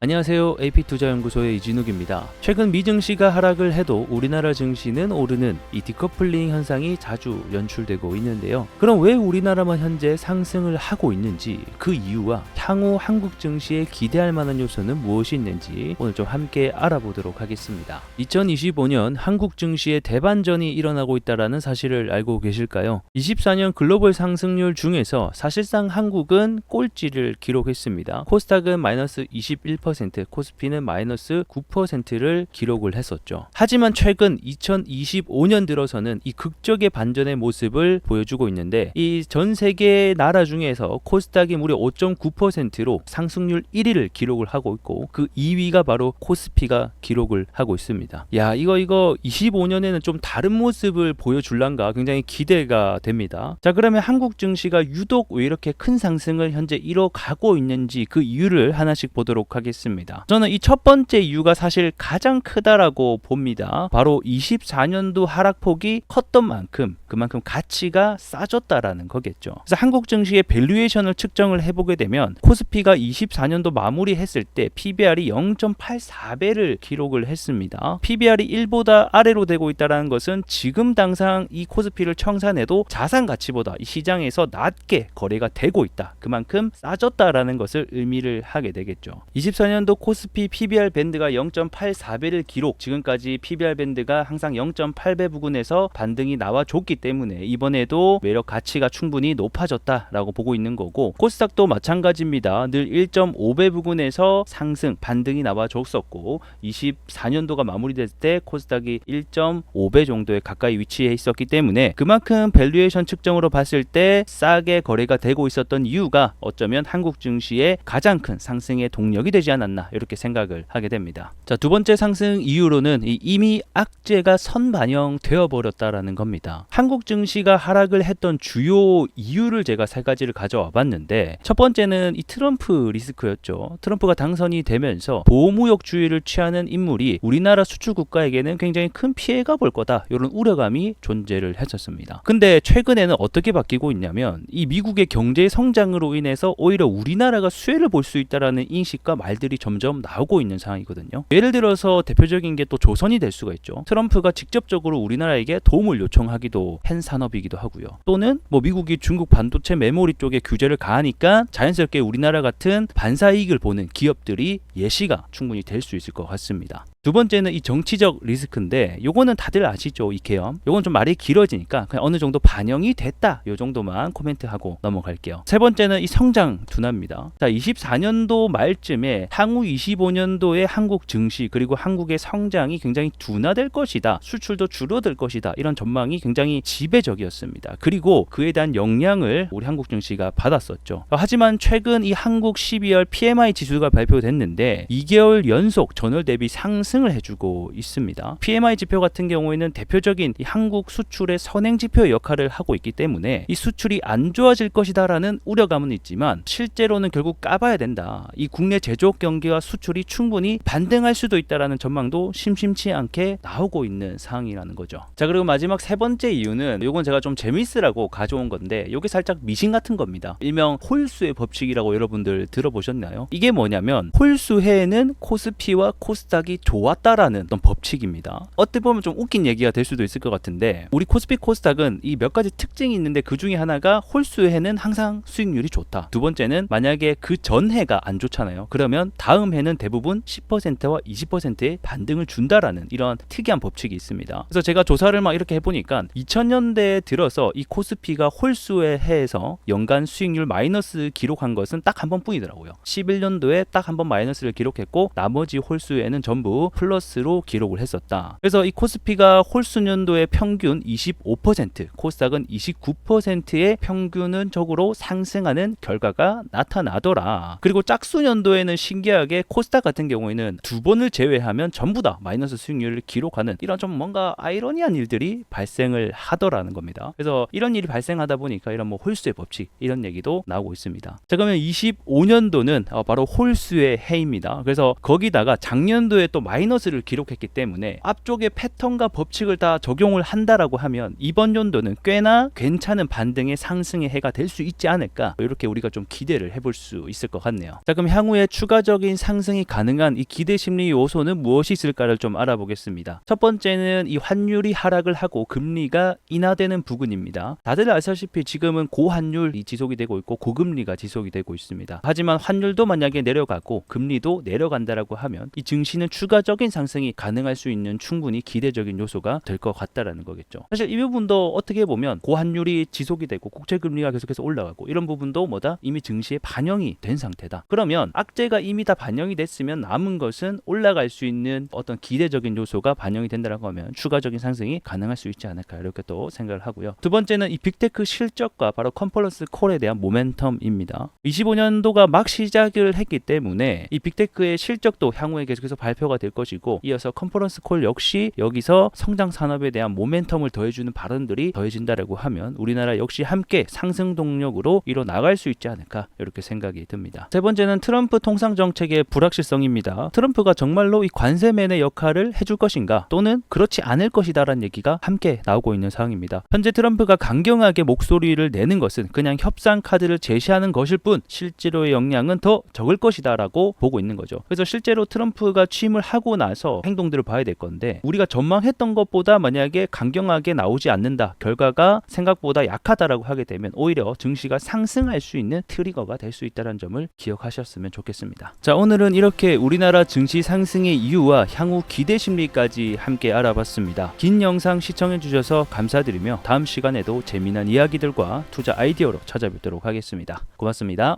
안녕하세요. AP투자연구소의 이진욱입니다. 최근 미 증시가 하락을 해도 우리나라 증시는 오르는 이 디커플링 현상이 자주 연출되고 있는데요. 그럼 왜 우리나라만 현재 상승을 하고 있는지, 그 이유와 향후 한국 증시에 기대할 만한 요소는 무엇이 있는지 오늘 좀 함께 알아보도록 하겠습니다. 2025년 한국 증시에 대반전이 일어나고 있다는 사실을 알고 계실까요? 24년 글로벌 상승률 중에서 사실상 한국은 꼴찌를 기록했습니다. 코스닥은 마이너스 21%, 코스피는 마이너스 9%를 기록을 했었죠. 하지만 최근 2025년 들어서는 이 극적의 반전의 모습을 보여주고 있는데, 이 전 세계 나라 중에서 코스닥이 무려 5.9%로 상승률 1위를 기록을 하고 있고, 그 2위가 바로 코스피가 기록을 하고 있습니다. 야, 이거 25년에는 좀 다른 모습을 보여줄란가 굉장히 기대가 됩니다. 자, 그러면 한국 증시가 유독 왜 이렇게 큰 상승을 현재 이뤄가고 있는지 그 이유를 하나씩 보도록 하겠습니다. 저는 이 첫 번째 이유가 사실 가장 크다라고 봅니다. 바로 24년도 하락폭이 컸던 만큼 그만큼 가치가 싸졌다라는 거겠죠. 그래서 한국 증시의 밸류에이션을 측정을 해보게 되면 코스피가 24년도 마무리했을 때 PBR이 0.84배를 기록을 했습니다. PBR이 1보다 아래로 되고 있다는 것은 지금 당장 이 코스피를 청산해도 자산 가치보다 이 시장에서 낮게 거래가 되고 있다. 그만큼 싸졌다라는 것을 의미를 하게 되겠죠. 24년도 코스피 PBR 밴드가 0.84배를 기록, 지금까지 PBR 밴드가 항상 0.8배 부근에서 반등이 나와줬기 때문에 이번에도 매력 가치가 충분히 높아졌다라고 보고 있는 거고, 코스닥도 마찬가지입니다. 늘 1.5배 부근에서 상승 반등이 나와줬었고, 24년도가 마무리됐을 때 코스닥이 1.5배 정도에 가까이 위치해 있었기 때문에 그만큼 밸류에이션 측정으로 봤을 때 싸게 거래가 되고 있었던 이유가 어쩌면 한국 증시의 가장 큰 상승의 동력이 되지 않았나, 이렇게 생각을 하게 됩니다. 자, 두 번째 상승 이유로는 이미 악재가 선반영되어 버렸다라는 겁니다. 한국 증시가 하락을 했던 주요 이유를 제가 세 가지를 가져와 봤는데, 첫 번째는 이 트럼프 리스크였죠. 트럼프가 당선이 되면서 보호무역주의를 취하는 인물이 우리나라 수출 국가에게는 굉장히 큰 피해가 볼 거다, 이런 우려감이 존재를 했었습니다. 근데 최근에는 어떻게 바뀌고 있냐면, 이 미국의 경제 성장으로 인해서 오히려 우리나라가 수혜를 볼 수 있다라는 인식과 말들이 점점 나오고 있는 상황이거든요. 예를 들어서 대표적인 게 또 조선이 될 수가 있죠. 트럼프가 직접적으로 우리나라에게 도움을 요청하기도 한 산업이기도 하고요. 또는 미국이 중국 반도체 메모리 쪽에 규제를 가하니까 자연스럽게 우리나라 같은 반사이익을 보는 기업들이 예시가 충분히 될 수 있을 것 같습니다. 두 번째는 이 정치적 리스크인데, 요거는 다들 아시죠? 이 개념. 요건 좀 말이 길어지니까 그냥 어느 정도 반영이 됐다, 요 정도만 코멘트하고 넘어갈게요. 세 번째는 이 성장 둔화입니다. 자, 24년도 말쯤에 향후 25년도의 한국 증시 그리고 한국의 성장이 굉장히 둔화될 것이다, 수출도 줄어들 것이다, 이런 전망이 굉장히 지배적이었습니다. 그리고 그에 대한 영향을 우리 한국 증시가 받았었죠. 하지만 최근 이 한국 12월 PMI 지수가 발표됐는데 2개월 연속 전월 대비 상승을 해주고 있습니다. PMI 지표 같은 경우에는 대표적인 이 한국 수출의 선행 지표의 역할을 하고 있기 때문에 이 수출이 안 좋아질 것이다라는 우려감은 있지만, 실제로는 결국 까봐야 된다, 이 국내 제조업 경기와 수출이 충분히 반등할 수도 있다라는 전망도 심심치 않게 나오고 있는 상황이라는 거죠. 자, 그리고 마지막 세 번째 이유는, 이건 제가 좀 재밌으라고 가져온 건데, 이게 살짝 미신 같은 겁니다. 일명 홀수의 법칙이라고 여러분들 들어보셨나요? 이게 뭐냐면, 홀수해에는 코스피와 코스닥이 좋았다라는 어떤 법칙입니다. 어떻게 보면 좀 웃긴 얘기가 될 수도 있을 것 같은데, 우리 코스피 코스닥은 이 몇 가지 특징이 있는데, 그 중에 하나가 홀수해는 항상 수익률이 좋다. 두 번째는 만약에 그 전 해가 안 좋잖아요. 그러면 다음 해는 대부분 10%와 20%의 반등을 준다라는 이런 특이한 법칙이 있습니다. 그래서 제가 조사를 막 이렇게 해보니까 2000년대에 들어서 이 코스피가 홀수의 해에서 연간 수익률 마이너스 기록한 것은 딱 한 번뿐이더라고요. 11년도에 딱 한 번 마이너스를 기록했고, 나머지 홀수에는 전부 플러스로 기록을 했었다. 그래서 이 코스피가 홀수년도의 평균 25%, 코스닥은 29%의 평균적으로 상승하는 결과가 나타나더라. 그리고 짝수년도에는 신기하게 코스닥 같은 경우에는 두 번을 제외하면 전부 다 마이너스 수익률을 기록하는 이런 좀 뭔가 아이러니한 일들이 발생을 하더라는 겁니다. 그래서 이런 일이 발생하다 보니까 이런 홀수의 법칙, 이런 얘기도 나오고 있습니다. 자, 그러면 25년도는 바로 홀수의 해입니다. 그래서 거기다가 작년도에 또 마이너스를 기록했기 때문에 앞쪽의 패턴과 법칙을 다 적용을 한다라고 하면 이번 연도는 꽤나 괜찮은 반등의 상승의 해가 될 수 있지 않을까, 이렇게 우리가 좀 기대를 해볼 수 있을 것 같네요. 자, 그럼 향후에 추가적으로 추가적인 상승이 가능한 이 기대 심리 요소는 무엇이 있을까를 좀 알아보겠습니다. 첫 번째는 이 환율이 하락을 하고 금리가 인하되는 부분입니다. 다들 아시다시피 지금은 고환율이 지속이 되고 있고 고금리가 지속이 되고 있습니다. 하지만 환율도 만약에 내려가고 금리도 내려간다라고 하면 이 증시는 추가적인 상승이 가능할 수 있는 충분히 기대적인 요소가 될 것 같다라는 거겠죠. 사실 이 부분도 어떻게 보면 고환율이 지속이 되고 국채금리가 계속해서 올라가고 이런 부분도 뭐다? 이미 증시에 반영이 된 상태다. 그러면 악재가 이미 다 반영이 됐으면 남은 것은 올라갈 수 있는 어떤 기대적인 요소가 반영이 된다라고 하면 추가적인 상승이 가능할 수 있지 않을까 이렇게 또 생각을 하고요. 두 번째는 이 빅테크 실적과 바로 컨퍼런스 콜에 대한 모멘텀입니다. 25년도가 막 시작을 했기 때문에 이 빅테크의 실적도 향후에 계속해서 발표가 될 것이고 이어서 컨퍼런스 콜 역시 여기서 성장 산업에 대한 모멘텀을 더해주는 발언들이 더해진다라고 하면 우리나라 역시 함께 상승 동력으로 이뤄 나갈 수 있지 않을까 이렇게 생각이 듭니다. 세 번째는 트럼프 통상 정책의 불확실성입니다. 트럼프가 정말로 이 관세맨의 역할을 해줄 것인가 또는 그렇지 않을 것이다라는 얘기가 함께 나오고 있는 상황입니다. 현재 트럼프가 강경하게 목소리를 내는 것은 그냥 협상 카드를 제시하는 것일 뿐 실제로의 역량은 더 적을 것이다라고 보고 있는 거죠. 그래서 실제로 트럼프가 취임을 하고 나서 행동들을 봐야 될 건데 우리가 전망했던 것보다 만약에 강경하게 나오지 않는다, 결과가 생각보다 약하다라고 하게 되면 오히려 증시가 상승할 수 있는 트리거가 될 수 있다는 점을 기억하셨으면 좋겠습니다. 자, 오늘은 이렇게 우리나라 증시 상승의 이유와 향후 기대 심리까지 함께 알아봤습니다. 긴 영상 시청해 주셔서 감사드리며 다음 시간에도 재미난 이야기들과 투자 아이디어로 찾아뵙도록 하겠습니다. 고맙습니다.